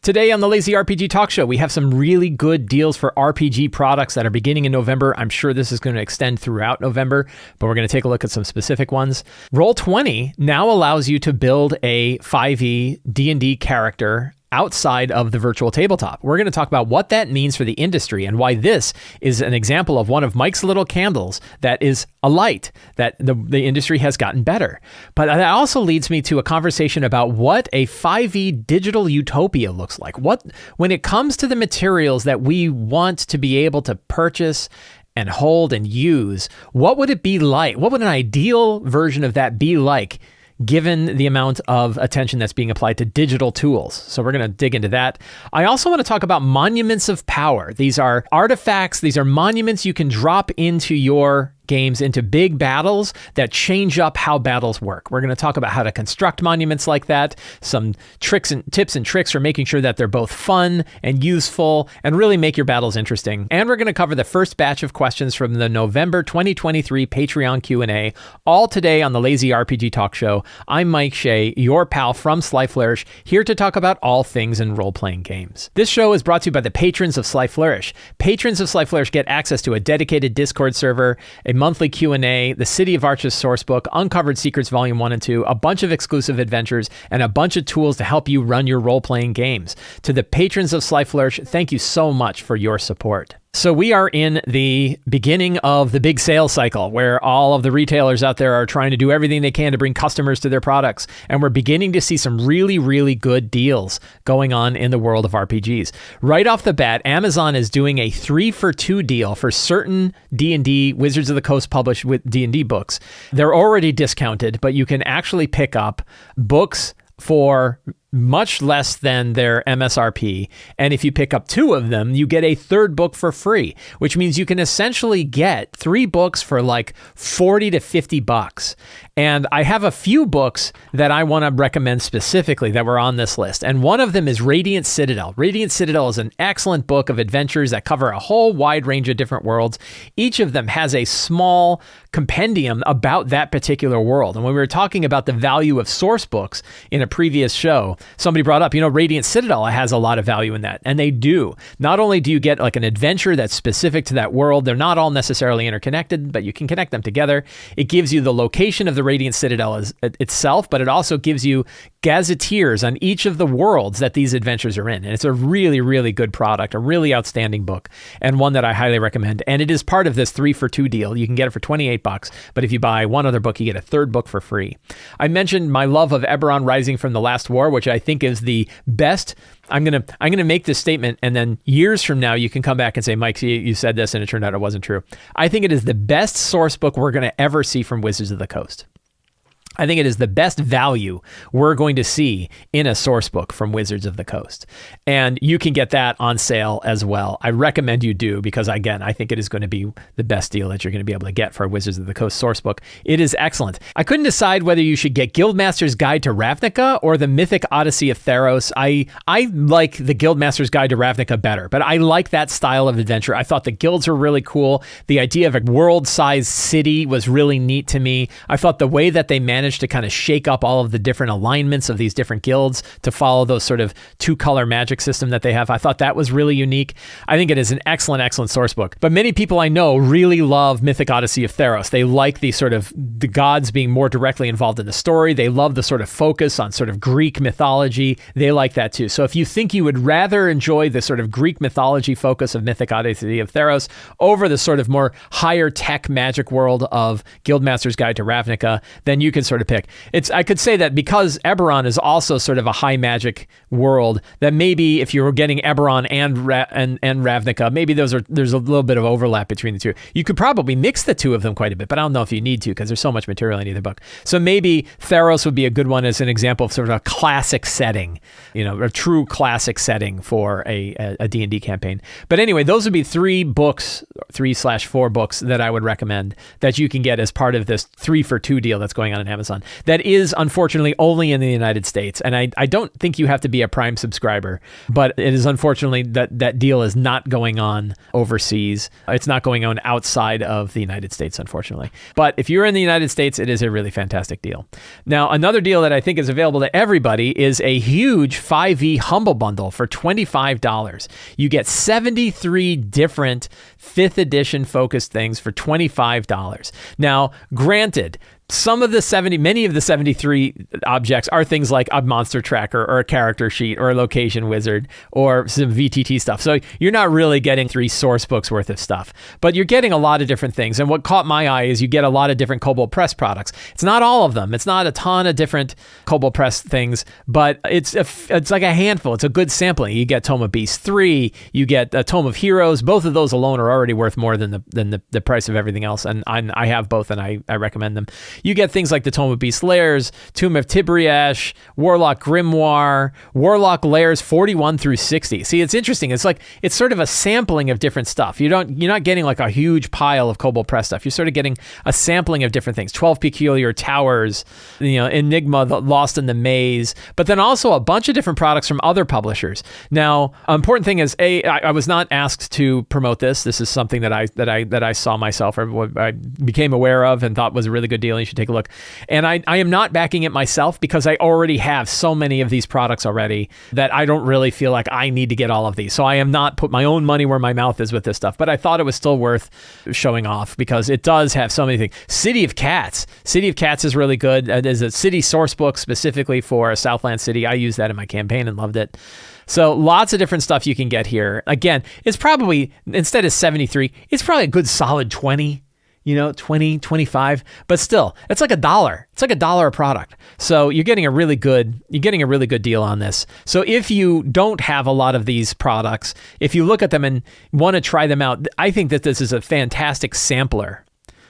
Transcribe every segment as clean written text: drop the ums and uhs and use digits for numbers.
Today on the Lazy RPG Talk Show, we have some really good deals for RPG products that are beginning in November. I'm sure this is going to extend throughout November, but we're going to take a look at some specific ones. Roll20 now allows you to build a 5e D&D character outside of the virtual tabletop. We're going to talk about what that means for the industry and why this is an example of one of Mike's little candles that is a light that the industry has gotten better. But that also leads me to a conversation about what a 5e digital utopia looks like. When it comes to the materials that we want to be able to purchase and hold and use, what would it be like? What would an ideal version of that be like, given the amount of attention that's being applied to digital tools? So we're going to dig into that. I also want to talk about monuments of power. These are artifacts. These are monuments you can drop into your games, into big battles that change up how battles work. We're going to talk about how to construct monuments like that, some tips and tricks for making sure that they're both fun and useful and really make your battles interesting. And we're going to cover the first batch of questions from the November 2023 Patreon Q&A, all today on the Lazy RPG Talk Show. I'm Mike Shea, your pal from Sly Flourish, here to talk about all things in role-playing games. This show is brought to you by the patrons of Sly Flourish. Patrons of Sly Flourish get access to a dedicated Discord server, a monthly Q&A, the City of Arches sourcebook, Uncovered Secrets Volume 1 and 2, a bunch of exclusive adventures, and a bunch of tools to help you run your role-playing games. To the patrons of Sly Flourish, thank you so much for your support. So we are in the beginning of the big sales cycle where all of the retailers out there are trying to do everything they can to bring customers to their products. And we're beginning to see some really, really good deals going on in the world of RPGs. Right off the bat, Amazon is doing a 3-for-2 deal for certain D&D, Wizards of the Coast published with D&D books. They're already discounted, but you can actually pick up books for much less than their MSRP. And if you pick up 2 of them, you get a 3rd book for free, which means you can essentially get 3 books for like $40 to $50. And I have a few books that I want to recommend specifically that were on this list. And one of them is Radiant Citadel. Radiant Citadel is an excellent book of adventures that cover a whole wide range of different worlds. Each of them has a small compendium about that particular world. And when we were talking about the value of source books in a previous show, somebody brought up, Radiant Citadel has a lot of value in that. And they do. Not only do you get like an adventure that's specific to that world, they're not all necessarily interconnected, but you can connect them together. It gives you the location of the Radiant Citadel itself, but it also gives you gazetteers on each of the worlds that these adventures are in. And it's a really, really good product, a really outstanding book, and one that I highly recommend. And it is part of this 3-for-2 deal. You can get it for $28, but if you buy one other book, you get a 3rd book for free. I mentioned my love of Eberron Rising from the Last War, which I think is the best. I'm gonna make this statement, and then years from now you can come back and say, Mike, you said this and it turned out it wasn't true. I think it is the best source book we're going to ever see from Wizards of the Coast. I think it is the best value we're going to see in a source book from Wizards of the Coast. And you can get that on sale as well. I recommend you do, because again, I think it is going to be the best deal that you're going to be able to get for a Wizards of the Coast source book. It is excellent. I couldn't decide whether you should get Guildmaster's Guide to Ravnica or the Mythic Odyssey of Theros. I like the Guildmaster's Guide to Ravnica better, but I like that style of adventure. I thought the guilds were really cool. The idea of a world-sized city was really neat to me. I thought the way that they managed to kind of shake up all of the different alignments of these different guilds to follow those sort of 2-color magic system that they have, I thought that was really unique. I think it is an excellent, excellent source book. But many people I know really love Mythic Odyssey of Theros. They like the sort of the gods being more directly involved in the story. They love the sort of focus on sort of Greek mythology. They like that too. So if you think you would rather enjoy the sort of Greek mythology focus of Mythic Odyssey of Theros over the sort of more higher tech magic world of Guildmaster's Guide to Ravnica, then you can sort of pick. I could say that because Eberron is also sort of a high magic world, that maybe if you were getting Eberron and Ravnica, maybe there's a little bit of overlap between the two. You could probably mix the two of them quite a bit, but I don't know if you need to, because there's so much material in either book. So maybe Theros would be a good one as an example of sort of a classic setting, a true classic setting for a D&D campaign. But anyway, those would be 3/4 books that I would recommend that you can get as part of this 3-for-2 deal that's going on in Amazon. Amazon. That is unfortunately only in the United States. And I don't think you have to be a Prime subscriber, but it is unfortunately that deal is not going on overseas. It's not going on outside of the United States, unfortunately. But if you're in the United States, it is a really fantastic deal. Now, another deal that I think is available to everybody is a huge 5e Humble Bundle for $25. You get 73 different 5th edition focused things for $25. Now, granted, many of the 73 objects are things like a monster tracker or a character sheet or a location wizard or some VTT stuff. So you're not really getting 3 source books worth of stuff, but you're getting a lot of different things. And what caught my eye is you get a lot of different Kobold Press products. It's not all of them. It's not a ton of different Kobold Press things, but it's like a handful. It's a good sampling. You get Tome of Beasts 3, you get a Tome of Heroes. Both of those alone are already worth more than the price of everything else. And I have both and I recommend them. You get things like the Tome of Beast Lairs, Tomb of Tibriash, Warlock Grimoire, Warlock Lairs 41 through 60. See, it's interesting. It's sort of a sampling of different stuff. You're not getting like a huge pile of Kobold Press stuff. You're sort of getting a sampling of different things. 12 Peculiar Towers, Enigma, Lost in the Maze, but then also a bunch of different products from other publishers. Now, important thing is, I was not asked to promote this. This is something that I saw myself, or I became aware of and thought was a really good deal. And you should take a look. And I am not backing it myself because I already have so many of these products already that I don't really feel like I need to get all of these. So I am not put my own money where my mouth is with this stuff, but I thought it was still worth showing off because it does have so many things. City of Cats is really good. There's a city source book specifically for Southland City. I used that in my campaign and loved it. So lots of different stuff you can get here. Again, it's probably, instead of 73, it's probably a good solid 20. 20, 25, but still, it's like $1. It's like $1 a product. So you're getting a really good deal on this. So if you don't have a lot of these products, if you look at them and want to try them out, I think that this is a fantastic sampler.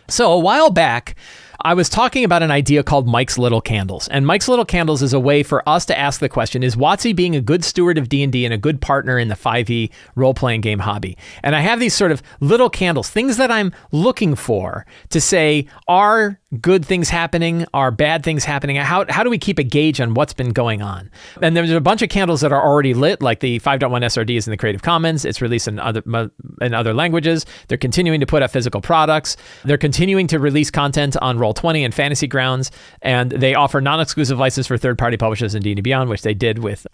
So a while back, I was talking about an idea called Mike's Little Candles. And Mike's Little Candles is a way for us to ask the question, is WotC being a good steward of D&D and a good partner in the 5e role-playing game hobby? And I have these sort of little candles, things that I'm looking for to say, are good things happening? Are bad things happening? How do we keep a gauge on what's been going on? And there's a bunch of candles that are already lit, like the 5.1 SRD is in the Creative Commons. It's released in other languages. They're continuing to put out physical products. They're continuing to release content on Roll20 and Fantasy Grounds, and they offer non-exclusive license for third-party publishers in D&D Beyond, which they did with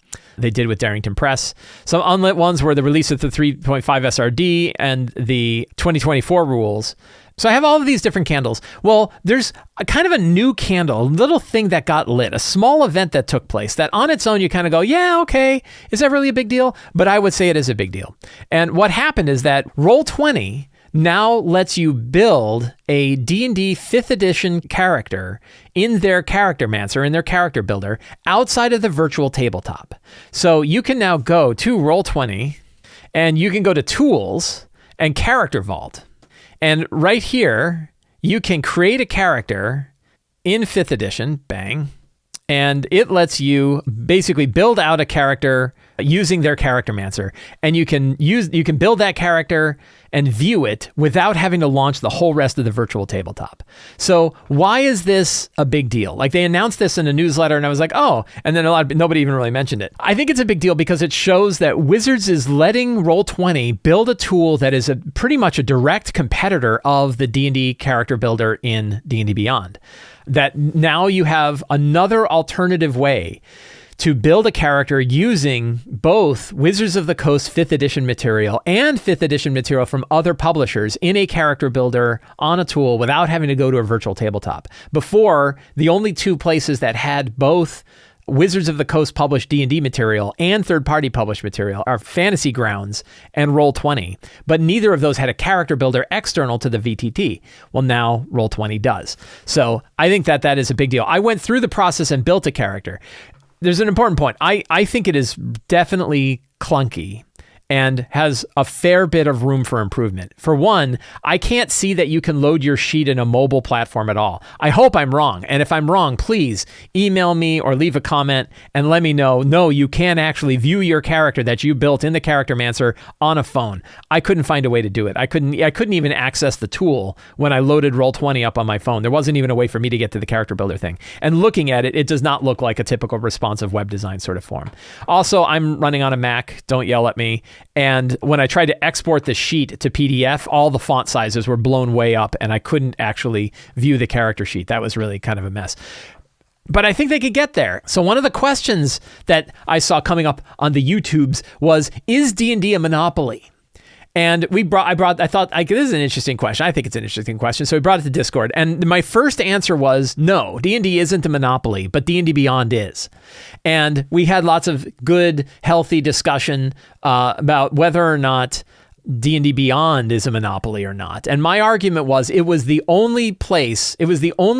Darrington Press. Some unlit ones were the release of the 3.5 SRD and the 2024 rules. So I have all of these different candles. Well, there's a kind of a new candle, a little thing that got lit, a small event that took place that on its own you kind of go, yeah, okay, is that really a big deal? But I would say it is a big deal. And what happened is that Roll20 now lets you build a D&D 5th edition character in their Charactermancer, in their character builder, outside of the virtual tabletop. So you can now go to Roll20 and you can go to Tools and Character Vault. And right here, you can create a character in 5th edition, bang, and it lets you basically build out a character using their Charactermancer. And you can build that character and view it without having to launch the whole rest of the virtual tabletop. So why is this a big deal? Like, they announced this in a newsletter and I was like, oh, and then nobody even really mentioned it. I think it's a big deal because it shows that Wizards is letting Roll20 build a tool that is pretty much a direct competitor of the D&D character builder in D&D Beyond. That now you have another alternative way to build a character using both Wizards of the Coast 5th edition material and 5th edition material from other publishers in a character builder on a tool without having to go to a virtual tabletop. Before, the only two places that had both Wizards of the Coast published D&D material and third-party published material are Fantasy Grounds and Roll20, but neither of those had a character builder external to the VTT. Well, now Roll20 does. So I think that is a big deal. I went through the process and built a character. There's an important point. I think it is definitely clunky and has a fair bit of room for improvement. For one, I can't see that you can load your sheet in a mobile platform at all. I hope I'm wrong. And if I'm wrong, please email me or leave a comment and let me know, no, you can actually view your character that you built in the Charactermancer on a phone. I couldn't find a way to do it. I couldn't even access the tool when I loaded Roll20 up on my phone. There wasn't even a way for me to get to the character builder thing. And looking at it, it does not look like a typical responsive web design sort of form. Also, I'm running on a Mac. Don't yell at me. And when I tried to export the sheet to PDF, all the font sizes were blown way up and I couldn't actually view the character sheet. That was really kind of a mess. But I think they could get there. So one of the questions that I saw coming up on the YouTubes was, is D&D a monopoly? And I thought this is an interesting question. I think it's an interesting question. So we brought it to Discord. And my first answer was, no, D&D isn't a monopoly, but D&D Beyond is. And we had lots of good, healthy discussion about whether or not D&D Beyond is a monopoly or not. And my argument was it was the only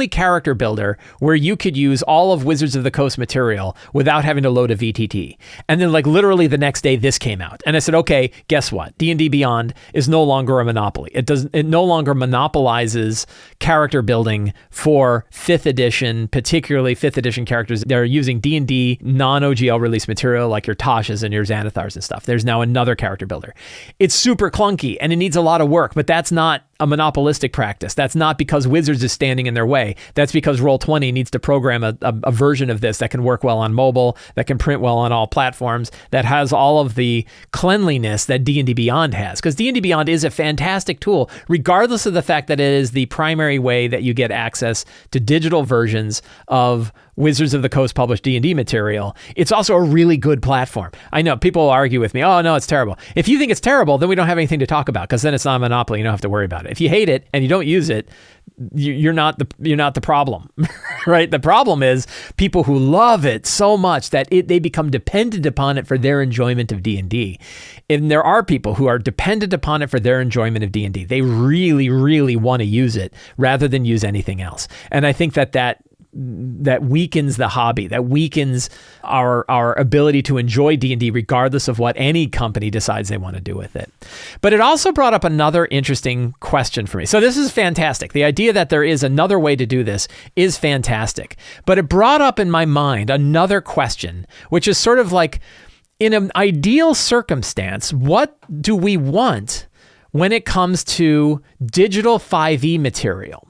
character builder where you could use all of Wizards of the Coast material without having to load a VTT. And then like literally the next day this came out. And I said, okay, guess what? D&D Beyond is no longer a monopoly. It no longer monopolizes character building for 5th edition, particularly 5th edition characters. They're using D&D non-OGL release material like your Tashas and your Xanathars and stuff. There's now another character builder. It's super clunky and it needs a lot of work, but that's not a monopolistic practice. That's not because Wizards is standing in their way. That's because Roll20 needs to program a version of this that can work well on mobile, that can print well on all platforms, that has all of the cleanliness that D&D Beyond has. Because D&D Beyond is a fantastic tool, regardless of the fact that it is the primary way that you get access to digital versions of Wizards of the Coast published D&D material. It's also a really good platform. I know people will argue with me, oh no, it's terrible. If you think it's terrible, then we don't have anything to talk about because then it's not a monopoly. You don't have to worry about it. If you hate it and you don't use it, you're not the problem, right? The problem is people who love it so much that they become dependent upon it for their enjoyment of D&D. And there are people who are dependent upon it for their enjoyment of D&D. They really, really want to use it rather than use anything else. And I think that weakens the hobby, that weakens our ability to enjoy D&D regardless of what any company decides they want to do with it. But it also brought up another interesting question for me. So this is fantastic. The idea that there is another way to do this is fantastic. But it brought up in my mind another question, which is sort of like, in an ideal circumstance, what do we want when it comes to digital 5e material?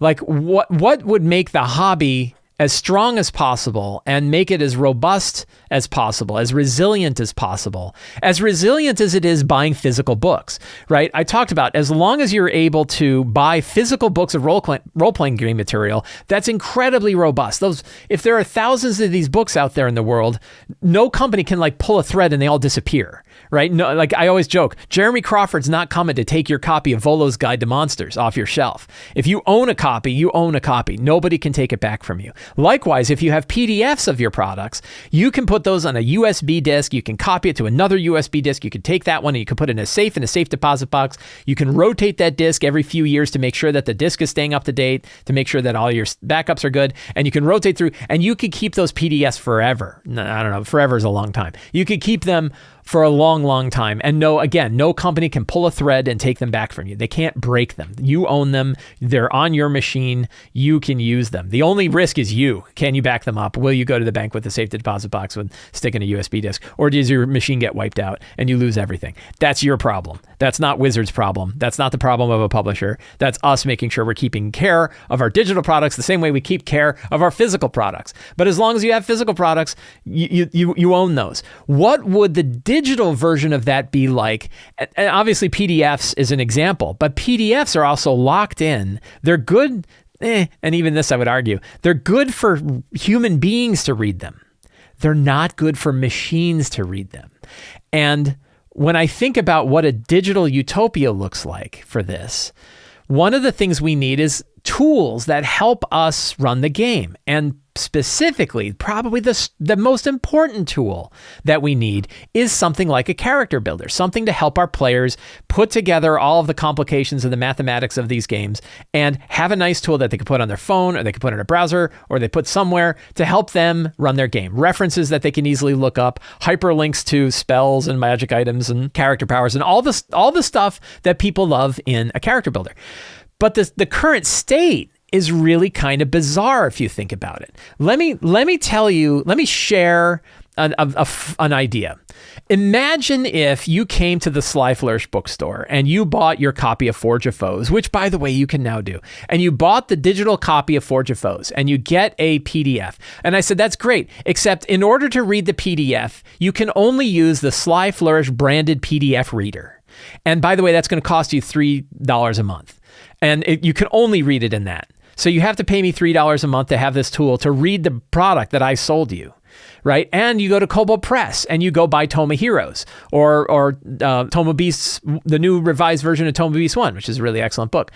Like what would make the hobby as strong as possible and make it as robust as possible, as resilient as possible, as resilient as it is buying physical books, right? I talked about as long as you're able to buy physical books of role-playing game material, that's incredibly robust. If there are thousands of these books out there in the world, no company can like pull a thread and they all disappear, right? No, like I always joke, Jeremy Crawford's not coming to take your copy of Volo's Guide to Monsters off your shelf. If you own a copy, you own a copy. Nobody can take it back from you. Likewise, if you have PDFs of your products, you can put those on a USB disk. You can copy it to another USB disk. You can take that one and you can put it in a safe deposit box. You can rotate that disk every few years to make sure that the disk is staying up to date, to make sure that all your backups are good. And you can rotate through and you can keep those PDFs forever. I don't know, forever is a long time. You could keep them for a long, long time. And no company can pull a thread and take them back from you. They can't break them. You own them. They're on your machine. You can use them. The only risk is you. Can you back them up? Will you go to the bank with a safe deposit box and stick in a USB disk? Or does your machine get wiped out and you lose everything? That's your problem. That's not Wizards' problem. That's not the problem of a publisher. That's us making sure we're keeping care of our digital products the same way we keep care of our physical products. But as long as you have physical products, you own those. What would the digital version of that be like? And obviously PDFs is an example, but PDFs are also locked in. They're good, and even this I would argue, they're good for human beings to read them. They're not good for machines to read them. And when I think about what a digital utopia looks like for this, one of the things we need is tools that help us run the game. And specifically, probably the most important tool that we need is something like a character builder, something to help our players put together all of the complications of the mathematics of these games and have a nice tool that they can put on their phone, or they can put in a browser, or they put somewhere to help them run their game. References that they can easily look up, hyperlinks to spells and magic items and character powers and all the stuff that people love in a character builder. But the current state is really kind of bizarre if you think about it. Let me share an idea. Imagine if you came to the Sly Flourish bookstore and you bought your copy of Forge of Foes, which by the way, you can now do. And you bought the digital copy of Forge of Foes and you get a PDF. And I said, that's great. Except in order to read the PDF, you can only use the Sly Flourish branded PDF reader. And by the way, that's going to cost you $3 a month. And you can only read it in that. So you have to pay me $3 a month to have this tool to read the product that I sold you, right? And you go to Kobold Press and you go buy Toma Heroes or Toma Beasts, the new revised version of Toma Beast 1, which is a really excellent book.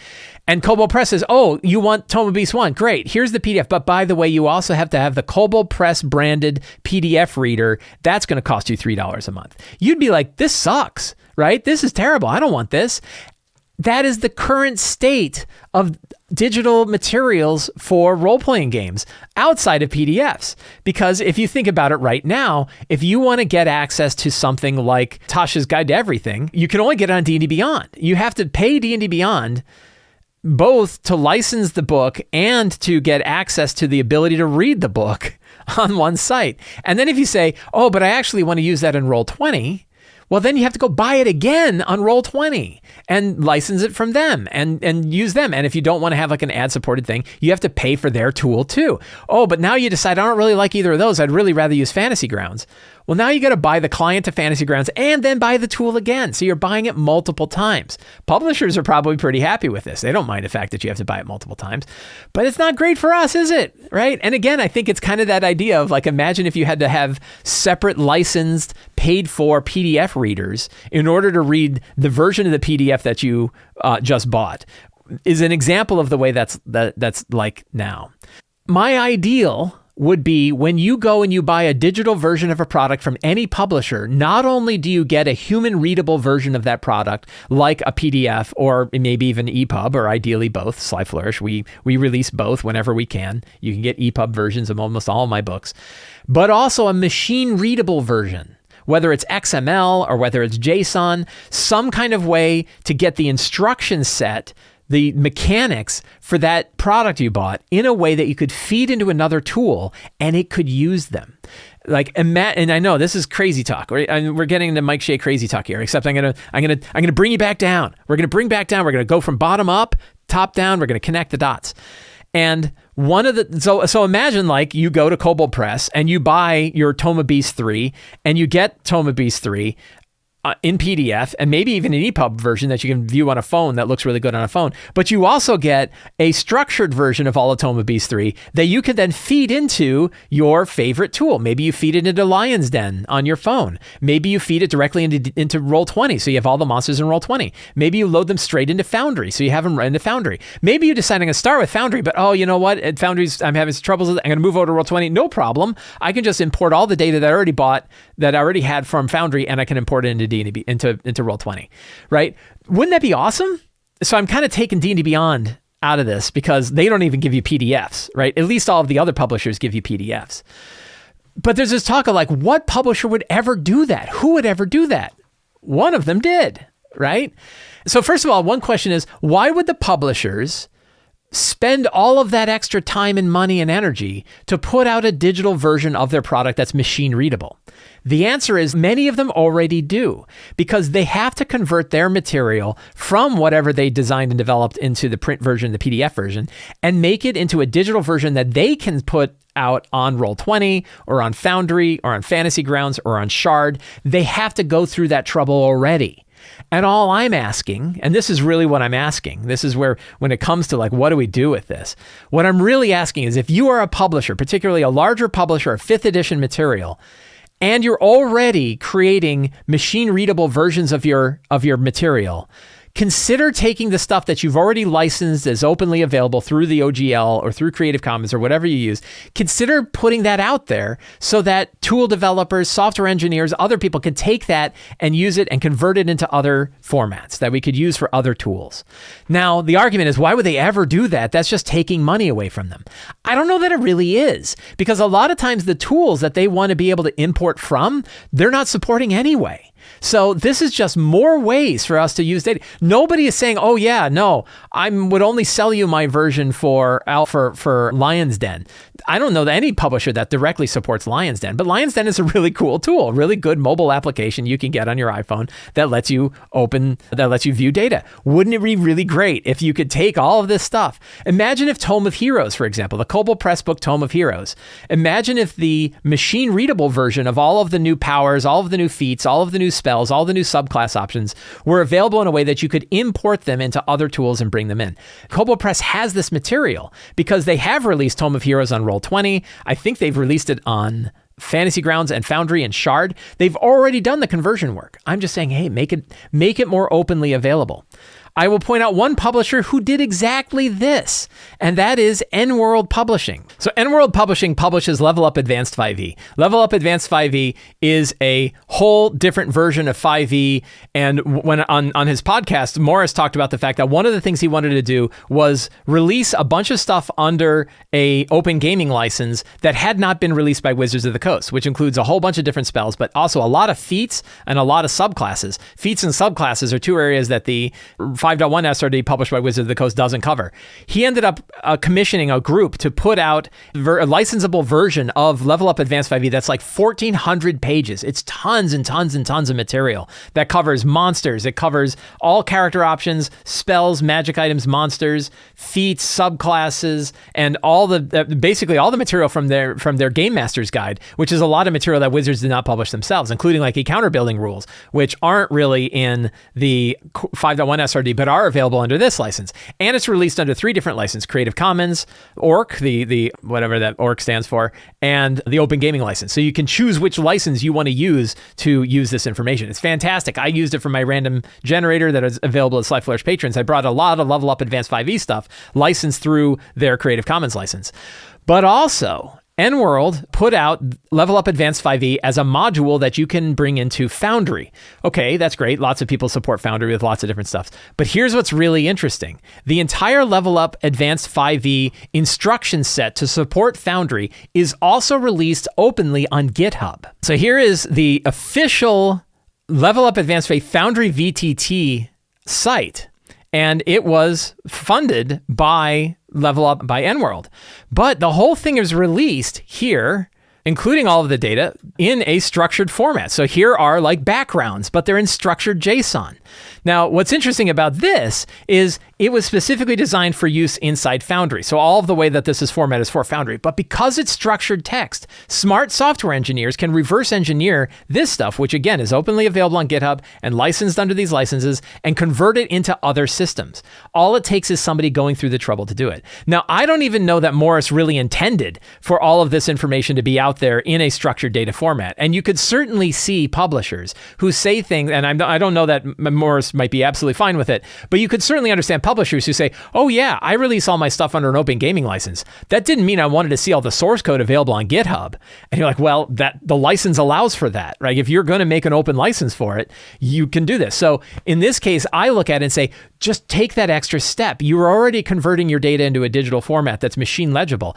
And Kobold Press says, oh, you want Toma Beast 1? Great, here's the PDF. But by the way, you also have to have the Kobold Press branded PDF reader. That's going to cost you $3 a month. You'd be like, this sucks, right? This is terrible. I don't want this. That is the current state of digital materials for role-playing games outside of PDFs. Because if you think about it right now, if you want to get access to something like Tasha's Guide to Everything, you can only get it on D&D Beyond. You have to pay D&D Beyond both to license the book and to get access to the ability to read the book on one site. And then if you say, oh, but I actually want to use that in Roll20, well, then you have to go buy it again on Roll20 and license it from them and use them. And if you don't want to have like an ad-supported thing, you have to pay for their tool too. Oh, but now you decide, I don't really like either of those. I'd really rather use Fantasy Grounds. Well, now you got to buy the client to Fantasy Grounds and then buy the tool again. So you're buying it multiple times. Publishers are probably pretty happy with this. They don't mind the fact that you have to buy it multiple times, but it's not great for us, is it? Right? And again, I think it's kind of that idea of like, imagine if you had to have separate licensed, paid for PDF readers in order to read the version of the PDF that you just bought, is an example of the way that's like now. My ideal would be when you go and you buy a digital version of a product from any publisher, not only do you get a human readable version of that product, like a PDF or maybe even EPUB, or ideally both. Sly Flourish, we release both whenever we can. You can get EPUB versions of almost all of my books, but also a machine readable version, whether it's XML or whether it's JSON, some kind of way to get the instruction set, the mechanics for that product you bought in a way that you could feed into another tool and it could use them. Like, and I know this is crazy talk, right? And we're getting into Mike Shea crazy talk here, except I'm gonna bring you back down. We're gonna go from bottom up, top down. We're gonna connect the dots. And one of the, so imagine like you go to Kobold Press and you buy your Toma Beast 3 and you get Toma Beast 3 in PDF and maybe even an EPUB version that you can view on a phone that looks really good on a phone. But you also get a structured version of all of Toma Beast 3 that you can then feed into your favorite tool. Maybe you feed it into Lion's Den on your phone. Maybe you feed it directly into Roll20, so you have all the monsters in Roll20. Maybe you load them straight into Foundry, so you have them right into Foundry. Maybe you decide I'm going to start with Foundry, but oh, you know what? At Foundry's, I'm having some troubles with it. I'm going to move over to Roll20. No problem. I can just import all the data that I already bought, that I already had from Foundry, and I can import it into D&D, into Roll20, right? Wouldn't that be awesome? So I'm kind of taking D&D Beyond out of this because they don't even give you PDFs, right? At least all of the other publishers give you PDFs. But there's this talk of like, what publisher would ever do that? Who would ever do that? One of them did, right? So first of all, one question is, why would the publishers spend all of that extra time and money and energy to put out a digital version of their product that's machine readable? The answer is many of them already do, because they have to convert their material from whatever they designed and developed into the print version, the PDF version, and make it into a digital version that they can put out on Roll20 or on Foundry or on Fantasy Grounds or on Shard. They have to go through that trouble already. And all I'm asking, and this is really what I'm asking, this is where, when it comes to like, what do we do with this? What I'm really asking is, if you are a publisher, particularly a larger publisher of 5th edition material, and you're already creating machine readable versions of your material, consider taking the stuff that you've already licensed as openly available through the OGL or through Creative Commons or whatever you use. Consider putting that out there so that tool developers, software engineers, other people can take that and use it and convert it into other formats that we could use for other tools. Now, the argument is, why would they ever do that? That's just taking money away from them. I don't know that it really is, because a lot of times the tools that they want to be able to import from, they're not supporting anyway. So this is just more ways for us to use data. Nobody is saying, oh yeah, no, I would only sell you my version for Lion's Den. I don't know that any publisher that directly supports Lion's Den, but Lion's Den is a really cool tool, really good mobile application you can get on your iPhone that lets you view data. Wouldn't it be really great if you could take all of this stuff? Imagine if Tome of Heroes, for example, the Kobold Press book Tome of Heroes. Imagine if the machine readable version of all of the new powers, all of the new feats, all of the new spells, all the new subclass options were available in a way that you could import them into other tools and bring them in. Kobold Press has this material because they have released Tome of Heroes on Roll20. I think they've released it on Fantasy Grounds and Foundry and Shard. They've already done the conversion work. I'm just saying, hey, make it more openly available. I will point out one publisher who did exactly this, and that is N-World Publishing. So N-World Publishing publishes Level Up Advanced 5e. Level Up Advanced 5e is a whole different version of 5e, and when on his podcast, Morris talked about the fact that one of the things he wanted to do was release a bunch of stuff under a open gaming license that had not been released by Wizards of the Coast, which includes a whole bunch of different spells, but also a lot of feats and a lot of subclasses. Feats and subclasses are two areas that the 5.1 SRD published by Wizards of the Coast doesn't cover. He ended up commissioning a group to put out a licensable version of Level Up Advanced 5e that's like 1,400 pages. It's tons and tons and tons of material that covers monsters. It covers all character options, spells, magic items, monsters, feats, subclasses, and basically all the material from their Game Master's Guide, which is a lot of material that Wizards did not publish themselves, including like encounter building rules, which aren't really in the 5.1 SRD, but are available under this license. And it's released under 3 different licenses: Creative Commons, ORC, the whatever that ORC stands for, and the Open Gaming License. So you can choose which license you want to use this information. It's fantastic. I used it for my random generator that is available at Sly Flourish patrons. I brought a lot of Level Up Advanced 5e stuff licensed through their Creative Commons license. But also, N-World put out Level Up Advanced 5e as a module that you can bring into Foundry. Okay, that's great. Lots of people support Foundry with lots of different stuff. But here's what's really interesting. The entire Level Up Advanced 5e instruction set to support Foundry is also released openly on GitHub. So here is the official Level Up Advanced 5e Foundry VTT site. And it was funded by Level Up by N-World. But the whole thing is released here, including all of the data, in a structured format. So here are like backgrounds, but they're in structured JSON. Now, what's interesting about this is it was specifically designed for use inside Foundry. So all of the way that this is formatted is for Foundry. But because it's structured text, smart software engineers can reverse engineer this stuff, which again is openly available on GitHub and licensed under these licenses, and convert it into other systems. All it takes is somebody going through the trouble to do it. Now, I don't even know that Morris really intended for all of this information to be out there in a structured data format. And you could certainly see publishers who say things, and I don't know that Morris might be absolutely fine with it, but you could certainly understand publishers who say, oh yeah, I release all my stuff under an open gaming license. That didn't mean I wanted to see all the source code available on GitHub. And you're like, well, the license allows for that, right? If you're going to make an open license for it, you can do this. So in this case, I look at it and say, just take that extra step. You're already converting your data into a digital format that's machine legible.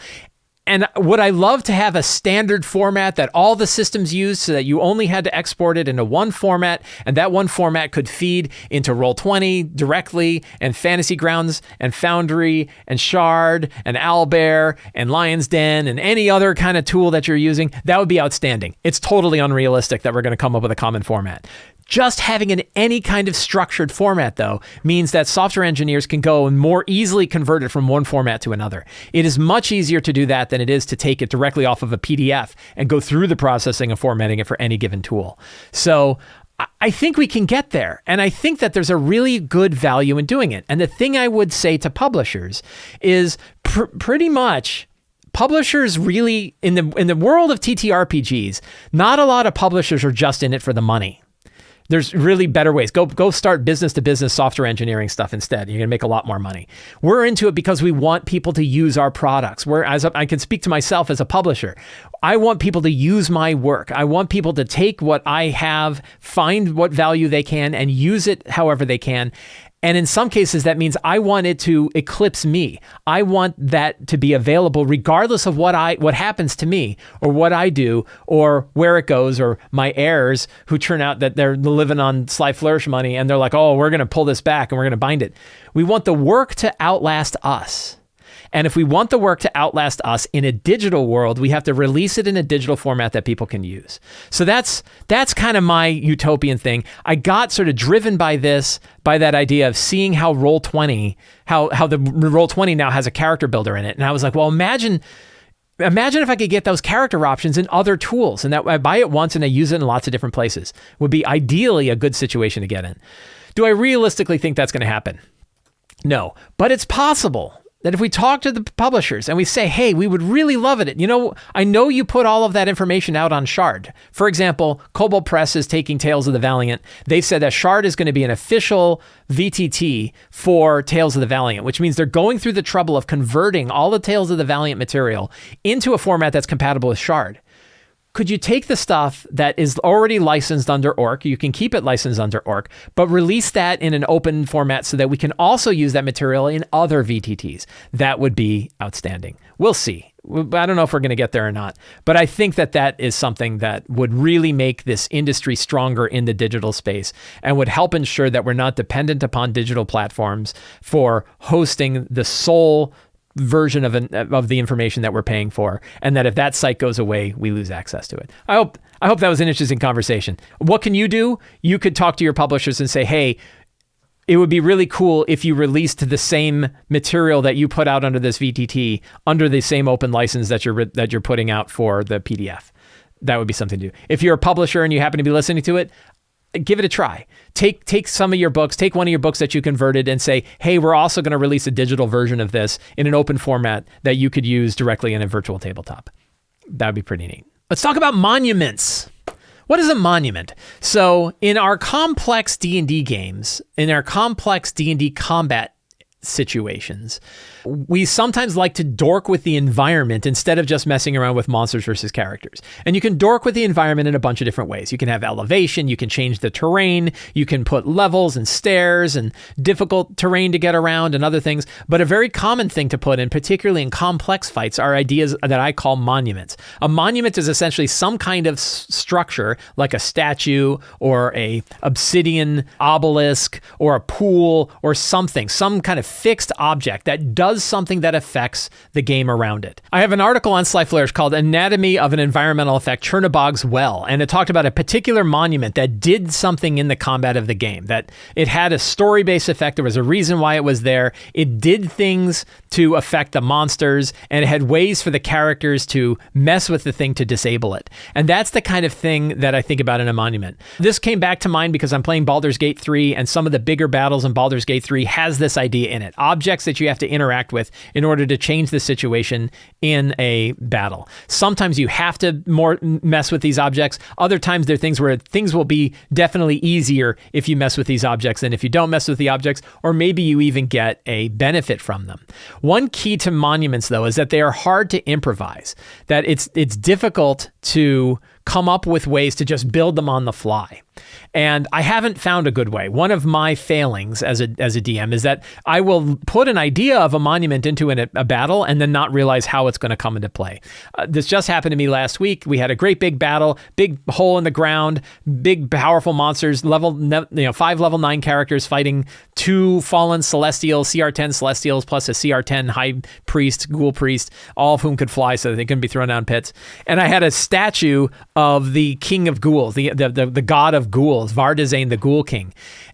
And would I love to have a standard format that all the systems use so that you only had to export it into one format, and that one format could feed into Roll20 directly, and Fantasy Grounds, and Foundry, and Shard, and Owlbear, and Lion's Den, and any other kind of tool that you're using? That would be outstanding. It's totally unrealistic that we're going to come up with a common format. Just having any kind of structured format, though, means that software engineers can go and more easily convert it from one format to another. It is much easier to do that than it is to take it directly off of a PDF and go through the processing of formatting it for any given tool. So I think we can get there. And I think that there's a really good value in doing it. And the thing I would say to publishers is pretty much, publishers really, in the world of TTRPGs, not a lot of publishers are just in it for the money. There's really better ways. Go start business-to-business software engineering stuff instead. You're going to make a lot more money. We're into it because we want people to use our products. I can speak to myself as a publisher. I want people to use my work. I want people to take what I have, find what value they can, and use it however they can. And in some cases, that means I want it to eclipse me. I want that to be available regardless of what happens to me or what I do or where it goes, or my heirs who turn out that they're living on Sly Flourish money and they're like, oh, we're going to pull this back and we're going to bind it. We want the work to outlast us. And if we want the work to outlast us in a digital world, we have to release it in a digital format that people can use. So that's kind of my utopian thing. I got sort of driven by that idea of seeing how Roll20, how the Roll20 now has a character builder in it. And I was like, well, imagine if I could get those character options in other tools, and that I buy it once and I use it in lots of different places. Would be ideally a good situation to get in. Do I realistically think that's going to happen? No, but it's possible. That if we talk to the publishers and we say, hey, we would really love it. I know you put all of that information out on Shard. For example, Kobold Press is taking Tales of the Valiant. They've said that Shard is going to be an official VTT for Tales of the Valiant, which means they're going through the trouble of converting all the Tales of the Valiant material into a format that's compatible with Shard. Could you take the stuff that is already licensed under Orc, you can keep it licensed under Orc, but release that in an open format so that we can also use that material in other VTTs? That would be outstanding. We'll see. I don't know if we're going to get there or not, but I think that is something that would really make this industry stronger in the digital space and would help ensure that we're not dependent upon digital platforms for hosting the sole version of the information that we're paying for, and that if that site goes away, we lose access to it. I hope that was an interesting conversation. What can you do? You could talk to your publishers and say, hey, it would be really cool if you released the same material that you put out under this VTT under the same open license that you're putting out for the PDF. That would be something to do. If you're a publisher and you happen to be listening to it, give it a try. Take some of your books, take one of your books that you converted and say, hey, we're also going to release a digital version of this in an open format that you could use directly in a virtual tabletop. That would be pretty neat. Let's talk about monuments. What is a monument? So in our complex D&D games, in our complex D&D combat situations, we sometimes like to dork with the environment instead of just messing around with monsters versus characters. And you can dork with the environment in a bunch of different ways. You can have elevation, you can change the terrain, you can put levels and stairs and difficult terrain to get around and other things. But a very common thing to put in, particularly in complex fights, are ideas that I call monuments. A monument is essentially some kind of structure, like a statue or a obsidian obelisk or a pool or something, some kind of fixed object that does something that affects the game around it. I have an article on Sly Flourish called Anatomy of an Environmental Effect, Chernobog's Well, and it talked about a particular monument that did something in the combat of the game, that it had a story-based effect. There was a reason why it was there. It did things to affect the monsters, and it had ways for the characters to mess with the thing to disable it. And that's the kind of thing that I think about in a monument. This came back to mind because I'm playing Baldur's Gate 3, and some of the bigger battles in Baldur's Gate 3 has this idea in it. Objects that you have to interact with in order to change the situation in a battle. Sometimes you have to mess with these objects. Other times there are things where things will be definitely easier if you mess with these objects than if you don't mess with the objects, or maybe you even get a benefit from them. One key to monuments, though, is that they are hard to improvise, that it's difficult to come up with ways to just build them on the fly. And I haven't found a good way. One of my failings as a DM is that I will put an idea of a monument into a battle and then not realize how it's going to come into play. This just happened to me last week. We had a great big battle, big hole in the ground, big powerful monsters, 5 level 9 characters fighting 2 fallen celestials, CR10 celestials plus a CR10 high priest, ghoul priest, all of whom could fly so that they couldn't be thrown down pits. And I had a statue of the king of ghouls, the god of ghouls, Vardazane, the Ghoul King.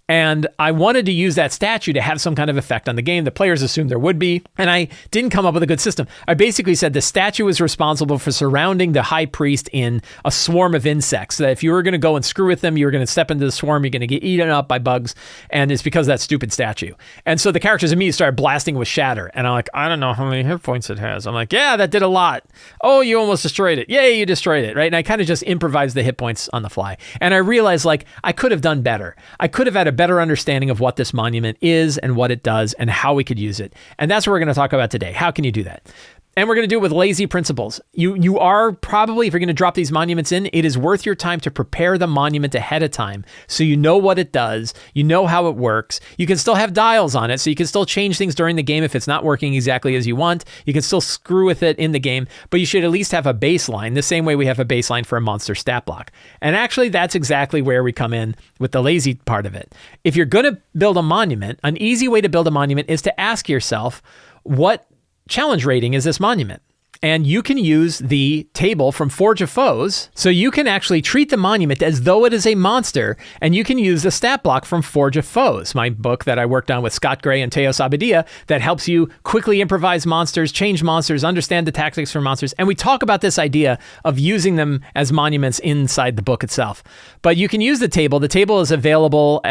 And I wanted to use that statue to have some kind of effect on the game. The players assumed there would be, and I didn't come up with a good system. I basically said the statue was responsible for surrounding the high priest in a swarm of insects. So that if you were going to go and screw with them, you were going to step into the swarm, you're going to get eaten up by bugs, and it's because of that stupid statue. And so the characters immediately started blasting with shatter, and I'm like, I don't know how many hit points it has. I'm like, yeah, that did a lot. Oh, you almost destroyed it. Yay, you destroyed it, right? And I kind of just improvised the hit points on the fly. And I realized, like, I could have done better. I could have had a better understanding of what this monument is and what it does and how we could use it. And that's what we're going to talk about today. How can you do that? And we're going to do it with lazy principles. You are probably, if you're going to drop these monuments in, it is worth your time to prepare the monument ahead of time so you know what it does, you know how it works. You can still have dials on it, so you can still change things during the game if it's not working exactly as you want. You can still screw with it in the game, but you should at least have a baseline, the same way we have a baseline for a monster stat block. And actually, that's exactly where we come in with the lazy part of it. If you're going to build a monument, an easy way to build a monument is to ask yourself, what challenge rating is this monument? And you can use the table from Forge of Foes. So you can actually treat the monument as though it is a monster, and you can use the stat block from Forge of Foes, my book that I worked on with Scott Gray and Teos Abadia that helps you quickly improvise monsters, change monsters, understand the tactics for monsters. And we talk about this idea of using them as monuments inside the book itself. But you can use the table. The table is available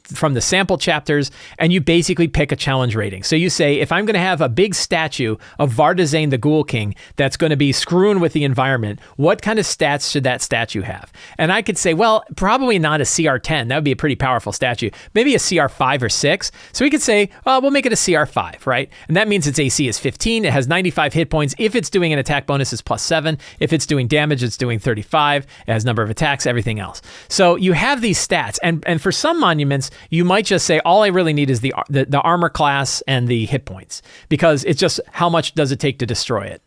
from the sample chapters, and you basically pick a challenge rating. So you say, if I'm going to have a big statue of Vardazane the Ghoul King that's going to be screwing with the environment, what kind of stats should that statue have? And I could say, well, probably not a CR10. That would be a pretty powerful statue. Maybe a CR5 or 6. So we could say, we'll make it a CR5, right? And that means its AC is 15. It has 95 hit points. If it's doing an attack bonus, it's +7. If it's doing damage, it's doing 35. It has number of attacks, everything else. So you have these stats. And for some monuments, you might just say, all I really need is the armor class and the hit points, because it's just how much does it take to destroy it.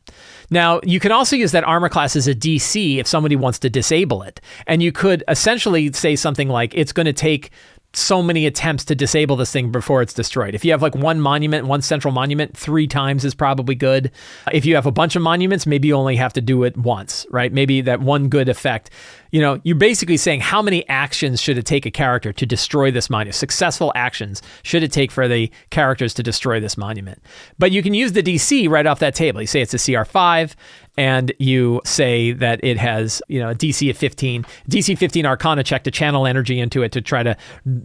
Now, you can also use that armor class as a DC if somebody wants to disable it. And you could essentially say something like, it's going to take so many attempts to disable this thing before it's destroyed. If you have like one monument, one central monument, 3 times is probably good. If you have a bunch of monuments, maybe you only have to do it once, right? Maybe that one good effect. You're basically saying how many actions should it take a character to destroy this monument? Successful actions should it take for the characters to destroy this monument? But you can use the DC right off that table. You say it's a CR5, and you say that it has, a DC of 15. DC 15 Arcana check to channel energy into it to try to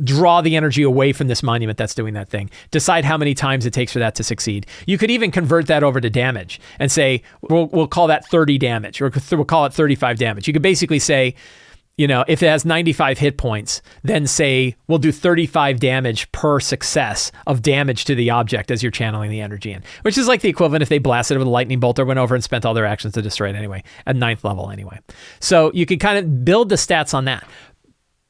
draw the energy away from this monument that's doing that thing. Decide how many times it takes for that to succeed. You could even convert that over to damage and say, we'll call that 30 damage, or we'll call it 35 damage. You could basically say, if it has 95 hit points, then say, we'll do 35 damage per success of damage to the object as you're channeling the energy in, which is like the equivalent if they blasted it with a lightning bolt or went over and spent all their actions to destroy it anyway, at 9th level anyway. So you can kind of build the stats on that.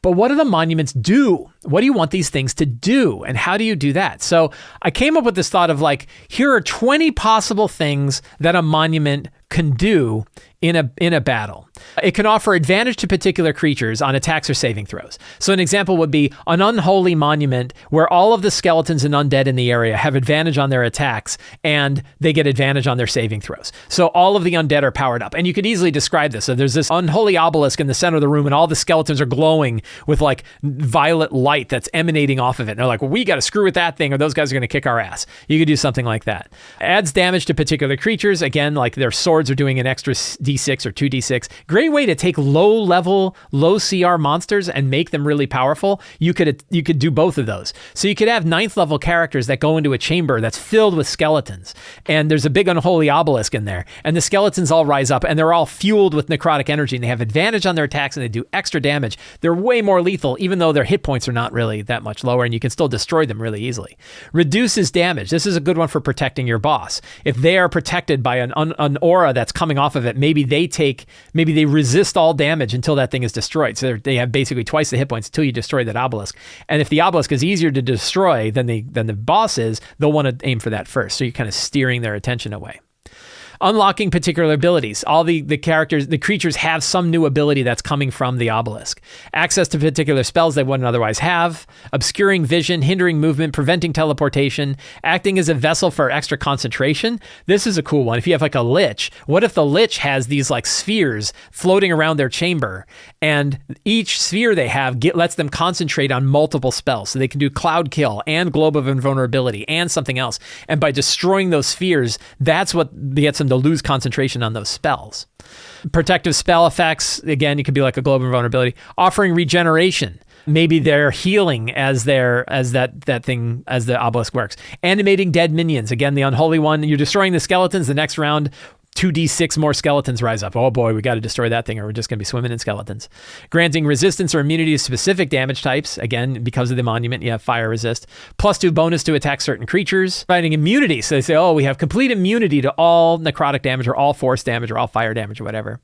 But what do the monuments do? What do you want these things to do? And how do you do that? So I came up with this thought of like, here are 20 possible things that a monument can do in a battle. It can offer advantage to particular creatures on attacks or saving throws. So an example would be an unholy monument where all of the skeletons and undead in the area have advantage on their attacks and they get advantage on their saving throws. So all of the undead are powered up. And you could easily describe this. So there's this unholy obelisk in the center of the room and all the skeletons are glowing with like violet light that's emanating off of it. And they're like, well, we got to screw with that thing or those guys are going to kick our ass. You could do something like that. Adds damage to particular creatures. Again, like their swords are doing an extra D6 or 2D6. Great way to take low CR monsters and make them really powerful. You could do both of those. So you could have 9th level characters that go into a chamber that's filled with skeletons. And there's a big unholy obelisk in there. And the skeletons all rise up and they're all fueled with necrotic energy and they have advantage on their attacks and they do extra damage. They're way more lethal, even though their hit points are not really that much lower and you can still destroy them really easily. Reduces damage. This is a good one for protecting your boss. If they are protected by an aura that's coming off of it, maybe they resist all damage until that thing is destroyed. So they have basically twice the hit points until you destroy that obelisk. And if the obelisk is easier to destroy than the boss is, they'll want to aim for that first. So you're kind of steering their attention away. Unlocking particular abilities. All the creatures have some new ability that's coming from the obelisk. Access to particular spells they wouldn't otherwise have. Obscuring vision, hindering movement, preventing teleportation, acting as a vessel for extra concentration. This is a cool one. If you have like a lich, what if the lich has these like spheres floating around their chamber, and each sphere they have lets them concentrate on multiple spells. So they can do Cloud Kill and Globe of Invulnerability and something else. And by destroying those spheres, that's what gets them to lose concentration on those spells. Protective spell effects, again, you could be like a Globe of Invulnerability. Offering regeneration. Maybe they're healing as the obelisk works. Animating dead minions. Again, the unholy one. You're destroying the skeletons. The next round, 2d6 more skeletons rise up. Oh boy, we got to destroy that thing or we're just going to be swimming in skeletons. Granting resistance or immunity to specific damage types. Again, because of the monument, you have fire resist. +2 bonus to attack certain creatures. Providing immunity. So they say, oh, we have complete immunity to all necrotic damage or all force damage or all fire damage or whatever.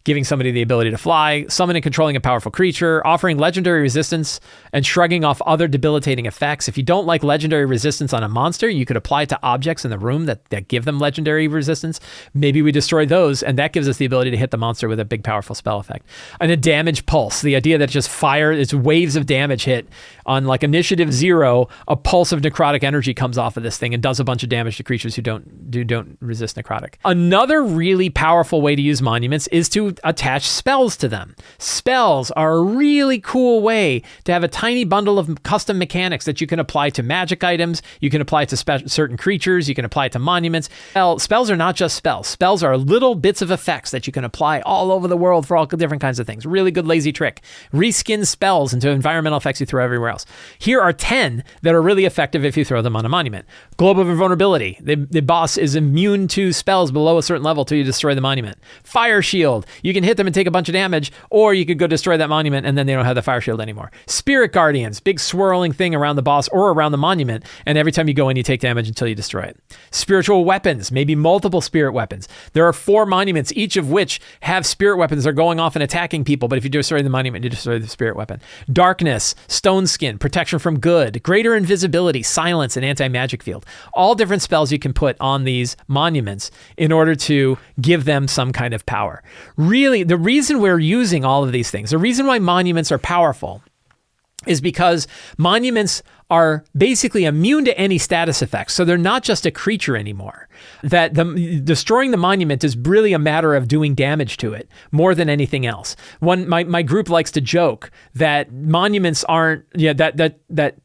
Giving somebody the ability to fly, summon and controlling a powerful creature, offering legendary resistance, and shrugging off other debilitating effects. If you don't like legendary resistance on a monster, you could apply it to objects in the room that give them legendary resistance. Maybe we destroy those, and that gives us the ability to hit the monster with a big, powerful spell effect. And a damage pulse, the idea that just it's waves of damage hit. On like initiative 0, a pulse of necrotic energy comes off of this thing and does a bunch of damage to creatures who don't resist necrotic. Another really powerful way to use monuments is to attach spells to them. Spells are a really cool way to have a tiny bundle of custom mechanics that you can apply to magic items, you can apply to certain creatures, you can apply to monuments. Spells are not just spells. Spells are little bits of effects that you can apply all over the world for all different kinds of things. Really good lazy trick. Reskin spells into environmental effects you throw everywhere else. Here are 10 that are really effective if you throw them on a monument. Globe of Invulnerability. The boss is immune to spells below a certain level till you destroy the monument. Fire Shield. You can hit them and take a bunch of damage, or you could go destroy that monument and then they don't have the fire shield anymore. Spirit Guardians. Big swirling thing around the boss or around the monument, and every time you go in, you take damage until you destroy it. Spiritual weapons. Maybe multiple spirit weapons. There are 4 monuments, each of which have spirit weapons that are going off and attacking people, but if you destroy the monument, you destroy the spirit weapon. Darkness. Stone Skin. Protection from good. Greater invisibility. Silence and anti-magic field. All different spells you can put on these monuments in order to give them some kind of power. Really, the reason we're using all of these things, the reason why monuments are powerful is because monuments are basically immune to any status effects. So they're not just a creature anymore. That destroying the monument is really a matter of doing damage to it more than anything else. My group likes to joke that monuments aren't,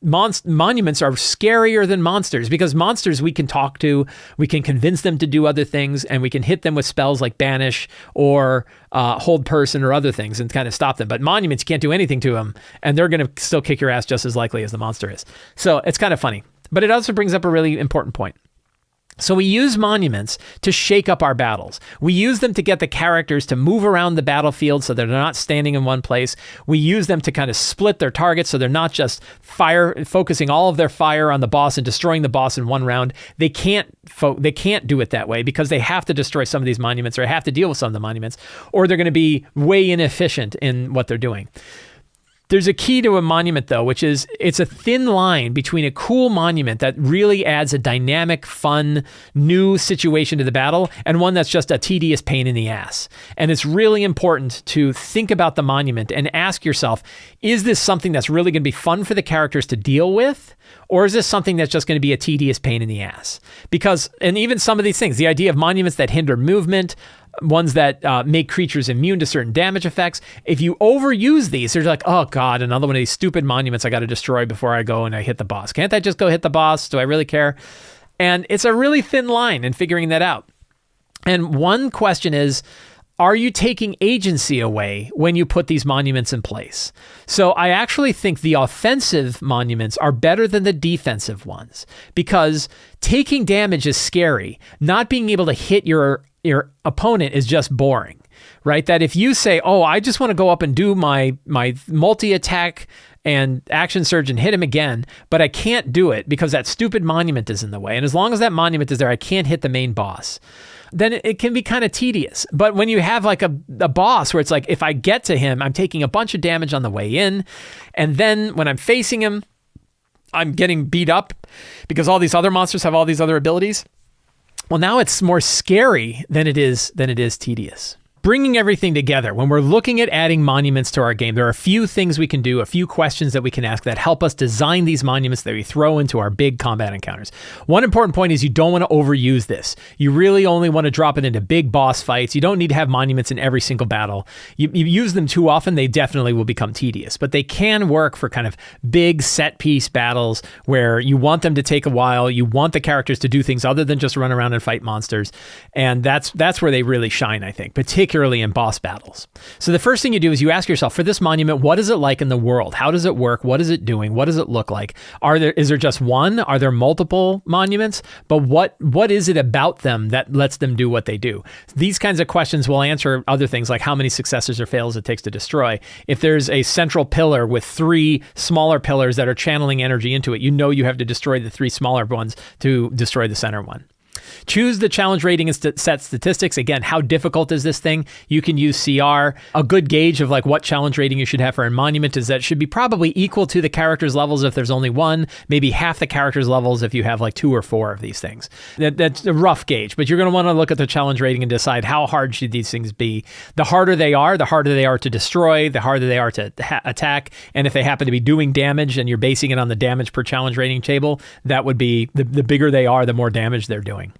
monuments are scarier than monsters, because monsters we can talk to, we can convince them to do other things, and we can hit them with spells like banish or hold person or other things and kind of stop them. But monuments, you can't do anything to them, and they're going to still kick your ass just as likely as the monster is. So it's kind of funny, but it also brings up a really important point. So we use monuments to shake up our battles. We use them to get the characters to move around the battlefield so they're not standing in one place. We use them to kind of split their targets so they're not just focusing all of their fire on the boss and destroying the boss in one round. They can't do it that way because they have to destroy some of these monuments or have to deal with some of the monuments, or they're going to be way inefficient in what they're doing. There's a key to a monument, though, which is it's a thin line between a cool monument that really adds a dynamic, fun, new situation to the battle and one that's just a tedious pain in the ass. And it's really important to think about the monument and ask yourself, is this something that's really going to be fun for the characters to deal with? Or is this something that's just going to be a tedious pain in the ass? Because, and even some of these things, the idea of monuments that hinder movement, ones that make creatures immune to certain damage effects. If you overuse these, they're like, oh God, another one of these stupid monuments I got to destroy before I go and I hit the boss. Can't I just go hit the boss? Do I really care? And it's a really thin line in figuring that out. And one question is, are you taking agency away when you put these monuments in place? So I actually think the offensive monuments are better than the defensive ones, because taking damage is scary. Not being able to hit your opponent is just boring, right? That if you say, oh, I just want to go up and do my multi-attack and action surge and hit him again, but I can't do it because that stupid monument is in the way. And as long as that monument is there, I can't hit the main boss. Then it can be kind of tedious. But when you have like a boss where it's like, if I get to him, I'm taking a bunch of damage on the way in. And then when I'm facing him, I'm getting beat up because all these other monsters have all these other abilities. Well, now it's more scary than it is tedious. Bringing everything together, when we're looking at adding monuments to our game, there are a few things we can do, a few questions that we can ask that help us design these monuments that we throw into our big combat encounters. One important point is you don't want to overuse this. You really only want to drop it into big boss fights. You don't need to have monuments in every single battle. You use them too often, they definitely will become tedious, but they can work for kind of big set piece battles where you want them to take a while. You want the characters to do things other than just run around and fight monsters. And that's where they really shine, I think, particularly in boss battles. So the first thing you do is you ask yourself, for this monument, what is it like in the world? How does it work? What is it doing? What does it look like? Is there just one? Are there multiple monuments? But what is it about them that lets them do what they do? These kinds of questions will answer other things like how many successes or fails it takes to destroy. If there's a central pillar with 3 smaller pillars that are channeling energy into it, you have to destroy the 3 smaller ones to destroy the center one. Choose the challenge rating and set statistics. Again, how difficult is this thing? You can use CR. A good gauge of like what challenge rating you should have for a monument is that it should be probably equal to the character's levels if there's only one, maybe half the character's levels if you have like 2 or 4 of these things. That's a rough gauge, but you're going to want to look at the challenge rating and decide how hard should these things be. The harder they are to destroy, the harder they are to attack. And if they happen to be doing damage and you're basing it on the damage per challenge rating table, that would be the bigger they are, the more damage they're doing.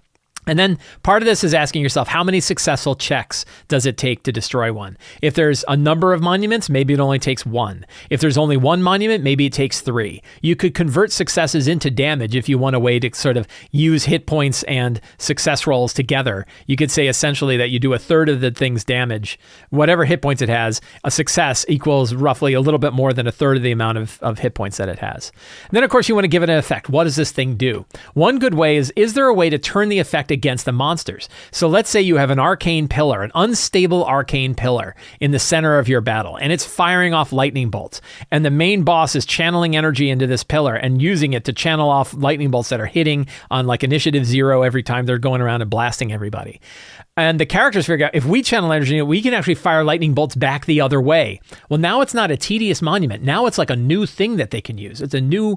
And then part of this is asking yourself, how many successful checks does it take to destroy one? If there's a number of monuments, maybe it only takes 1. If there's only 1 monument, maybe it takes 3. You could convert successes into damage if you want a way to sort of use hit points and success rolls together. You could say essentially that you do 1/3 of the thing's damage. Whatever hit points it has, a success equals roughly a little bit more than 1/3 of the amount of hit points that it has. And then, of course, you want to give it an effect. What does this thing do? One good way is there a way to turn the effect against the monsters? So let's say you have an arcane pillar, an unstable arcane pillar in the center of your battle, and it's firing off lightning bolts. And the main boss is channeling energy into this pillar and using it to channel off lightning bolts that are hitting on like initiative 0 every time they're going around and blasting everybody. And the characters figure out, if we channel energy, we can actually fire lightning bolts back the other way. Well, now it's not a tedious monument. Now it's like a new thing that they can use. It's a new